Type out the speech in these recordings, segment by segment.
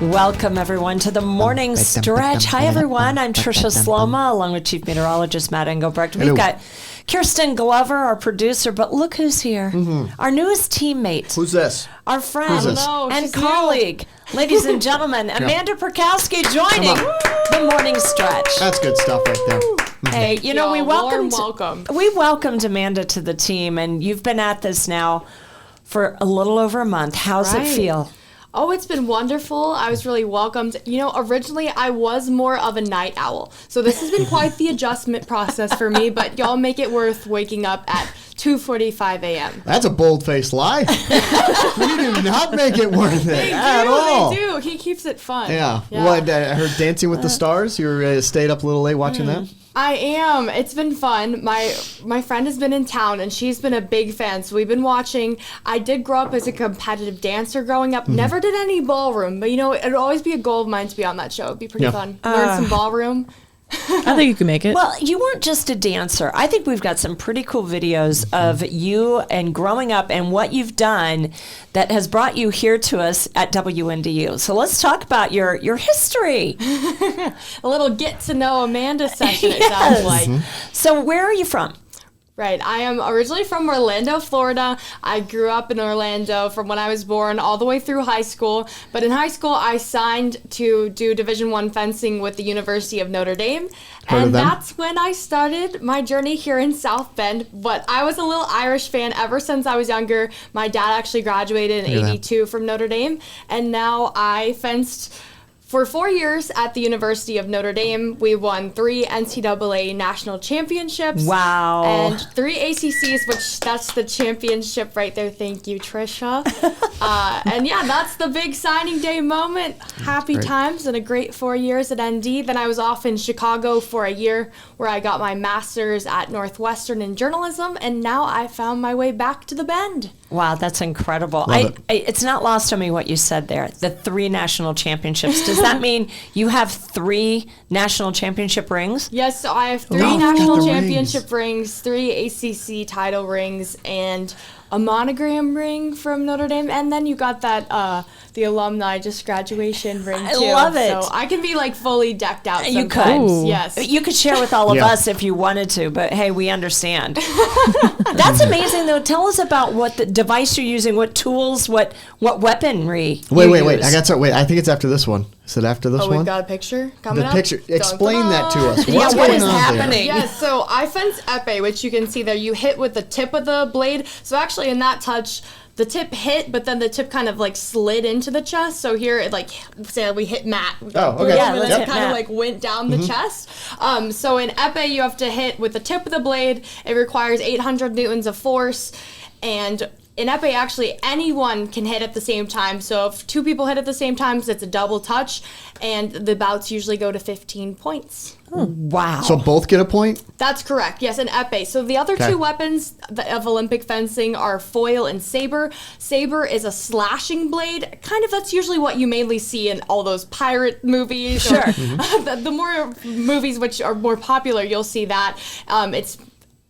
Welcome, everyone, to the morning stretch. Hi, everyone. I'm Tricia Sloma, along with Chief Meteorologist Matt Engelbrecht. We've got Kirsten Glover, our producer, but look who's here. Our newest teammate. Who's this? Our friend and colleague. Ladies and gentlemen, Amanda Pirkowski joining the morning stretch. That's good stuff right there. Hey, you know, we welcomed Amanda to the team, and you've been at this now for a little over a month. How's it feel? Oh, it's been wonderful. I was really welcomed. You know, originally I was more of a night owl. So this has been quite the adjustment process for me, but y'all make it worth waking up at 2:45 a.m. That's a bold-faced lie. We do not make it worth it at all. They do. He keeps it fun. Yeah. What, I heard Dancing with the Stars. You stayed up a little late watching that? I am. It's been fun. My friend has been in town, and she's been a big fan, so we've been watching. I did grow up as a competitive dancer growing up. Never did any ballroom, but, you know, it would always be a goal of mine to be on that show. It'd be pretty fun. Learn some ballroom. I think you can make it. Well, you weren't just a dancer. I think we've got some pretty cool videos of you and growing up and what you've done that has brought you here to us at WNDU. So let's talk about your history. A little get to know Amanda session, it sounds like. So where are you from? Right. I am originally from Orlando, Florida. I grew up in Orlando from when I was born all the way through high school. But in high school, I signed to do Division I fencing with the University of Notre Dame. And that's when I started my journey here in South Bend. But I was a little Irish fan ever since I was younger. My dad actually graduated in '82 from Notre Dame. And now I fenced for 4 years at the University of Notre Dame. We won 3 NCAA national championships. Wow. And 3 ACCs, which that's the championship right there. Thank you, Tricia. And yeah, that's the big signing day moment. Happy times and a great 4 years at ND. Then I was off in Chicago for a year where I got my master's at Northwestern in journalism. And now I found my way back to the Bend. Wow, that's incredible. It's not lost on me what you said there. The 3 national championships. Does that mean you have 3 national championship rings? Yes, so I have 3 national championship rings, 3 ACC title rings, and a monogram ring from Notre Dame. And then you got that the alumni just graduation ring too. I love it. So I can be like fully decked out sometimes. You could. Yes. You could share with all of us if you wanted to, but hey, we understand. That's amazing though. Tell us about what the device you're using, what tools, what weaponry. Wait. I think it's after this one. Is it after this one? Oh, we've got a picture coming up? The picture. Explain that to us. What is happening? Yes, so I fence épée, which you can see there. You hit with the tip of the blade. So actually in that touch, the tip hit, but then the tip kind of like slid into the chest. So here, it like, say we hit Matt. Oh, okay. Yeah, it kind of like went down the chest. So in épée, you have to hit with the tip of the blade. It requires 800 newtons of force. And in épée, actually, anyone can hit at the same time. So if 2 people hit at the same time, it's a double touch. And the bouts usually go to 15 points. Wow. So both get a point? That's correct. Yes, an épée. So the other 2 weapons of Olympic fencing are foil and saber. Saber is a slashing blade. Kind of that's usually what you mainly see in all those pirate movies. Sure. The more movies which are more popular, you'll see that. It's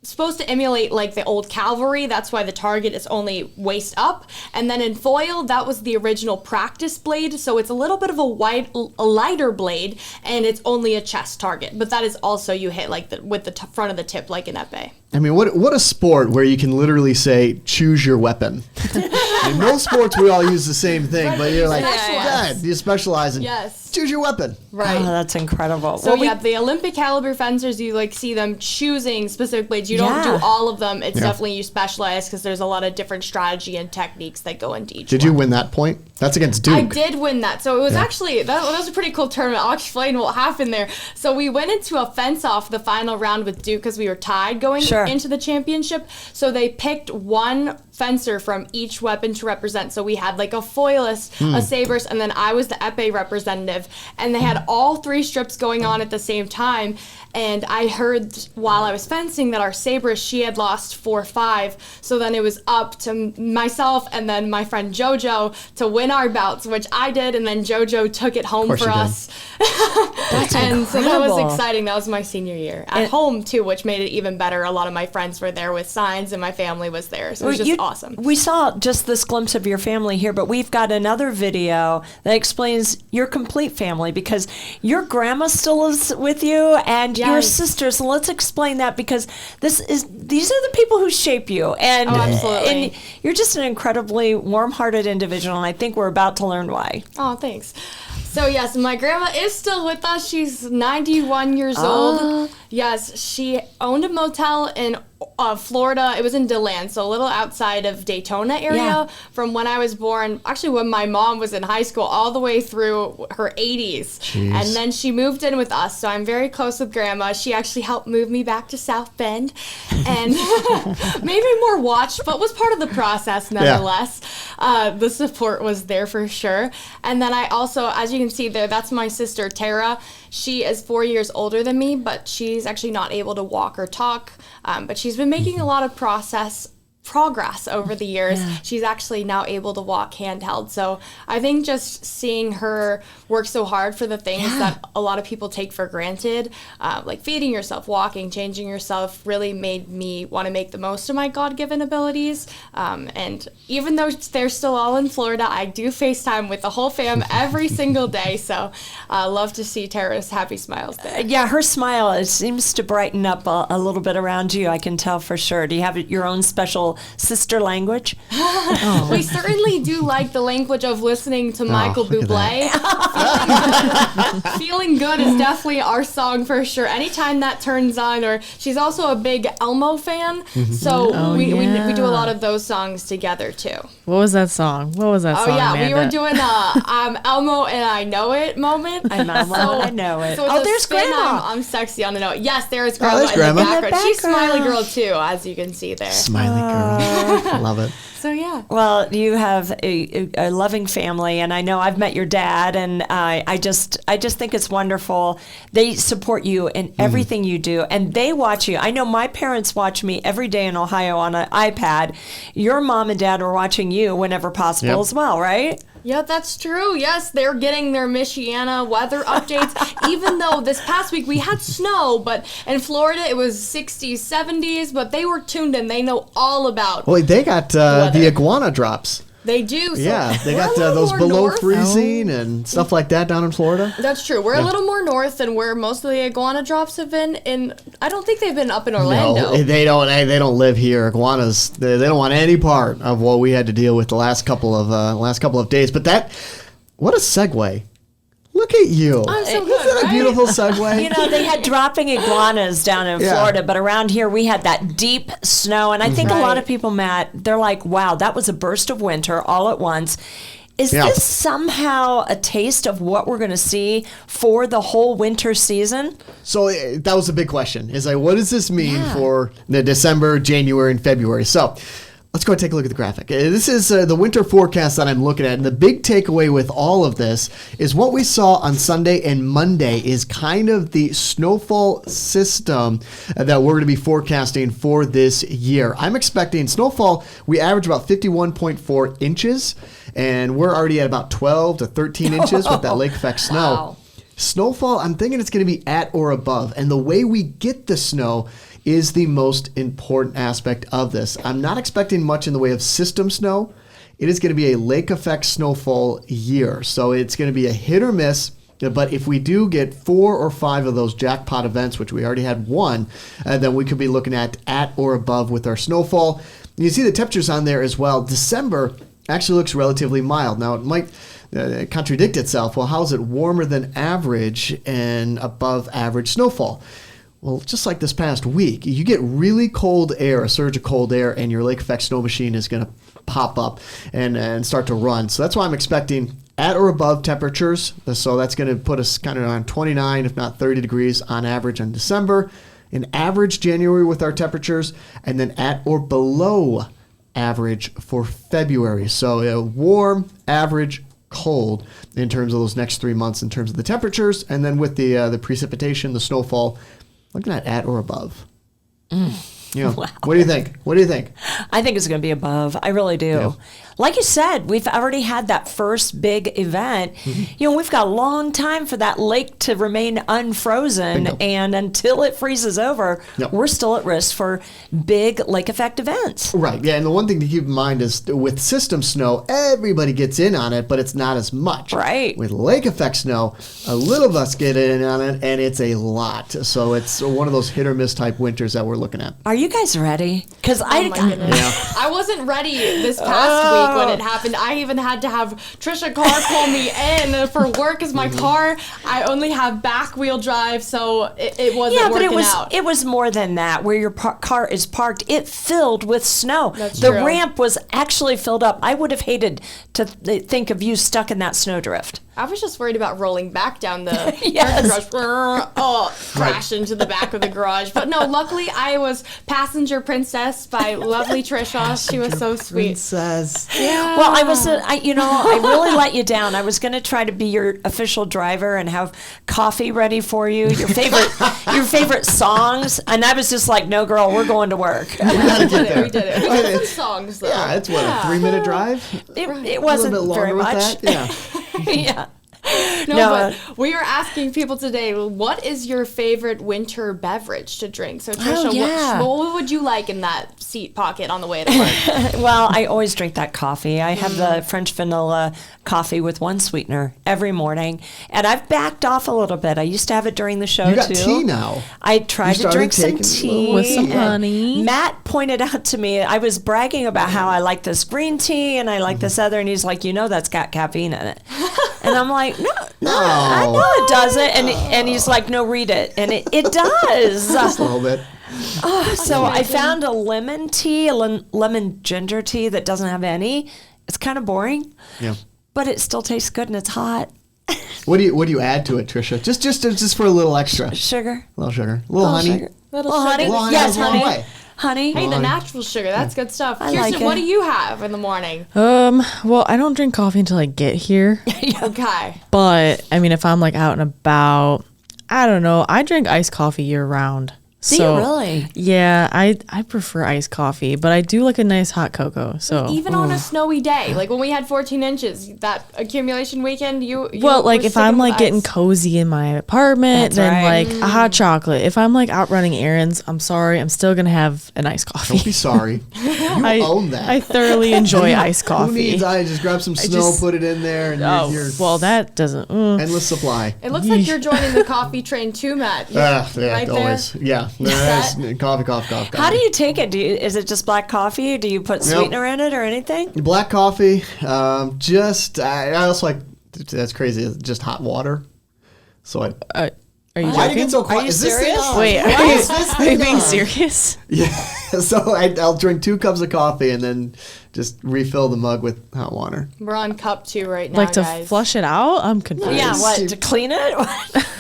supposed to emulate like the old cavalry. That's why the target is only waist up. And then in foil, that was the original practice blade. So it's a little bit of a lighter blade, and it's only a chest target. But that is also you hit like with the front of the tip, like an épée. I mean, what a sport where you can literally say, choose your weapon. In most sports, we all use the same thing, but you're like, you specialize in choose your weapon. Right. Oh, that's incredible. So the Olympic caliber fencers, you like see them choosing specific blades. You don't do all of them. It's definitely you specialize because there's a lot of different strategy and techniques that go into each Did you win that point? That's against Duke. I did win that. So it was actually, that was a pretty cool tournament. I'll explain what happened there. So we went into a fence-off the final round with Duke because we were tied going into the championship. So they picked one fencer from each weapon to represent. So we had like a foilist, a saberist, and then I was the épée representative. And they had all 3 strips going on at the same time. And I heard while I was fencing that our sabrist, she had lost 4-5. So then it was up to myself and then my friend JoJo to win our bouts, which I did. And then JoJo took it home for us. That's and incredible. So that was exciting. That was my senior year. At home, too, which made it even better. A lot of my friends were there with signs and my family was there. So it was just awesome. We saw just this glimpse of your family here, but we've got another video that explains your complete family because your grandma still lives with you and your sisters. So let's explain that because these are the people who shape you. And, absolutely. And you're just an incredibly warm-hearted individual, and I think we're about to learn why. Oh, thanks. So, yes, my grandma is still with us. She's 91 years old. Yes, she owned a motel in Florida. It was in DeLand, so a little outside of Daytona area from when I was born. Actually, when my mom was in high school, all the way through her 80s. Jeez. And then she moved in with us, so I'm very close with Grandma. She actually helped move me back to South Bend and made me more watched, but was part of the process nonetheless. The support was there for sure. And then I also, as you can see there, that's my sister Tara. She is 4 years older than me, but she's actually not able to walk or talk. But she's been making a lot of progress over the years. Yeah. She's actually now able to walk handheld. So I think just seeing her work so hard for the things that a lot of people take for granted, like feeding yourself, walking, changing yourself, really made me want to make the most of my God-given abilities. And even though they're still all in Florida, I do FaceTime with the whole fam every single day. So I love to see Tara's happy smiles there. Yeah, her smile, it seems to brighten up a little bit around you. I can tell for sure. Do you have your own special sister language? We certainly do like the language of listening to Michael Bublé. Feeling Good is definitely our song for sure. Anytime that turns on, or she's also a big Elmo fan, so we do a lot of those songs together too. What was that song? We were doing Elmo and I Know It moment. I'm Elmo and I Know It. So there's Grandma. I'm sexy on the note. Yes, there is Grandma, there's Grandma. in the background. She's Smiley Girl too, as you can see there. Smiley girl. Love it. So yeah. Well, you have a loving family, and I know I've met your dad, and I just think it's wonderful. They support you in everything you do, and they watch you. I know my parents watch me every day in Ohio on an iPad. Your mom and dad are watching you whenever possible as well, right? Yeah, that's true. Yes, they're getting their Michiana weather updates, even though this past week we had snow, but in Florida it was 60s, 70s, but they were tuned in. They know all about Well, they got the iguana drops. They do. So yeah, they got those below north. freezing and stuff like that down in Florida. That's true. We're a little more north than where most of the iguana drops have been. I don't think they've been up in Orlando. No, they don't. They don't live here. Iguanas. They don't want any part of what we had to deal with the last couple of days. But what a segue. Look at you. I'm so good, Isn't that a beautiful segue? You know, they had dropping iguanas down in Florida, but around here we had that deep snow. And I think a lot of people, Matt, they're like, wow, that was a burst of winter all at once. Is this somehow a taste of what we're going to see for the whole winter season? So that was a big question. Is like, what does this mean for the December, January, and February? So let's go and take a look at the graphic. This is the winter forecast that I'm looking at. And the big takeaway with all of this is what we saw on Sunday and Monday is kind of the snowfall system that we're going to be forecasting for this year. I'm expecting snowfall. We average about 51.4 inches, and we're already at about 12 to 13 inches with that lake effect snow. Wow. Snowfall, I'm thinking it's going to be at or above. And the way we get the snow is the most important aspect of this. I'm not expecting much in the way of system snow. It is going to be a lake effect snowfall year. So it's going to be a hit or miss. But if we do get 4 or 5 of those jackpot events, which we already had one, then we could be looking at or above with our snowfall. You see the temperatures on there as well. December actually looks relatively mild. Now, it might contradict itself. Well, how is it warmer than average and above average snowfall? Well, just like this past week, you get really cold air, a surge of cold air, and your lake effect snow machine is going to pop up and start to run. So that's why I'm expecting at or above temperatures. So that's going to put us kind of on 29, if not 30 degrees on average in December. An average January with our temperatures, and then at or below average for February. So a warm, average, cold in terms of those next 3 months in terms of the temperatures. And then with the precipitation, the snowfall, looking at or above. Wow. What do you think? What do you think? I think it's going to be above. I really do. Yeah. Like you said, we've already had that first big event. We've got a long time for that lake to remain unfrozen. Bingo. And until it freezes over, we're still at risk for big lake effect events. Right. Yeah. And the one thing to keep in mind is with system snow, everybody gets in on it, but it's not as much. Right. With lake effect snow, a little of us get in on it, and it's a lot. So it's one of those hit or miss type winters that we're looking at. Are you guys ready? Because Oh my goodness. I wasn't ready this past week when it happened. I even had to have Trisha Carr pull me in for work because my car, I only have back wheel drive, so it wasn't working out. It was more than that. Where your car is parked, it filled with snow. That's the true. ramp was actually filled up. I would have hated to think of you stuck in that snowdrift. I was just worried about rolling back down the Yes. garage, crash into the back of the garage. But no, luckily I was passenger princess by lovely Trisha. She was so sweet. Princess. Yeah. Well, I really let you down. I was going to try to be your official driver and have coffee ready for you, your favorite songs, and I was just like, no, girl, we're going to work. We did it. We did some songs though. Yeah, it's a 3-minute drive? It wasn't a little bit very longer much. with that? Yeah. Yeah. No, but we are asking people today, what is your favorite winter beverage to drink? So, Trisha, what would you like in that seat pocket on the way to work? Well, I always drink that coffee. I have the French vanilla coffee with one sweetener every morning, and I've backed off a little bit. I used to have it during the show, You got too. tea now. I tried to drink some taking tea. with some and honey. Matt pointed out to me, I was bragging about how I like this green tea and I like this other, and he's like, that's got caffeine in it. And I'm like, no, I know it doesn't. And he's like, no, read it. And it does. Just a little bit. So I found a lemon tea, a lemon ginger tea that doesn't have any. It's kind of boring, Yeah. but it still tastes good and it's hot. What do you add to it, Trisha? Just for a little extra. Sugar. A little sugar. A little honey. Sugar. Little honey. Little honey Yes, goes a long honey. way. Honey. Hey, the natural sugar, that's good stuff. I Kirsten, like it. what do you have in the morning? Well, I don't drink coffee until I get here. Okay. But I mean, if I'm like out and about, I don't know. I drink iced coffee year round. Do you really? Yeah, I prefer iced coffee, but I do like a nice hot cocoa. So Even on a snowy day, like when we had 14 inches, that accumulation weekend, you well, like were if I'm sticking like with getting ice. cozy in my apartment, That's then right. like a hot chocolate. If I'm like out running errands, I'm sorry, I'm still gonna have an iced coffee. Don't be sorry. You own that. I thoroughly enjoy iced Who coffee. needs ice? Just grab some snow, just- put it in there, and you're Well, that doesn't. endless supply. It looks like you're joining the coffee train too, Matt. Yeah, right always. there. Yeah. Set. Coffee. How do you take it? Is it just black coffee? Do you put sweetener in it or anything? Black coffee. I also like. That's crazy. Just hot water. So I. Are you Why do you joking? get so quiet? you Is this thing serious? on? Wait, Why is this are you thing being on? serious? Yeah. So I'll drink 2 cups of coffee and then just refill the mug with hot water. We're on cup 2 right now, Like to guys. flush it out? I'm confused. Yeah, what, to clean it?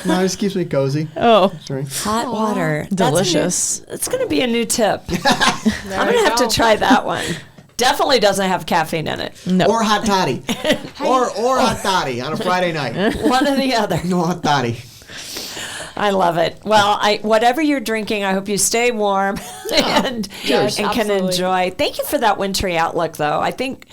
No, it just keeps me cozy. Oh, Sorry. Hot water. delicious. It's going to be a new tip. There I'm going we to have go. to try that one. Definitely doesn't have caffeine in it. No. Or hot toddy. or hot toddy on a Friday night. One or the other. No hot toddy. I love it. Well, whatever you're drinking, I hope you stay warm and Yes, can absolutely. enjoy. Thank you for that wintry outlook, though. I think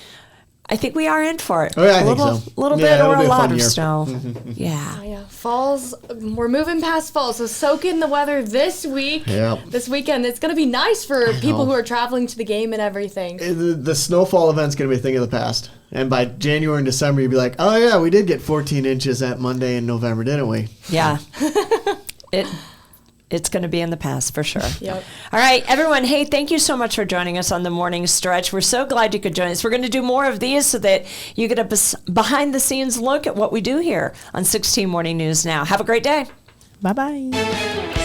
we are in for it. Oh, yeah, I a think little, so. little Yeah, bit it'll or be a a lot fun of year. snow. Yeah. Yeah, fall's. We're moving past fall, so soak in the weather this week. Yep. This weekend, it's gonna be nice for people who are traveling to the game and everything. The snowfall event's going to be a thing of the past. And by January and December, you'll be like, oh, yeah, we did get 14 inches that Monday in November, didn't we? Yeah. It's going to be in the past for sure. Yep. All right, everyone. Hey, thank you so much for joining us on the morning stretch. We're so glad you could join us. We're going to do more of these so that you get a behind the scenes look at what we do here on 16 Morning News Now. Have a great day. Bye-bye.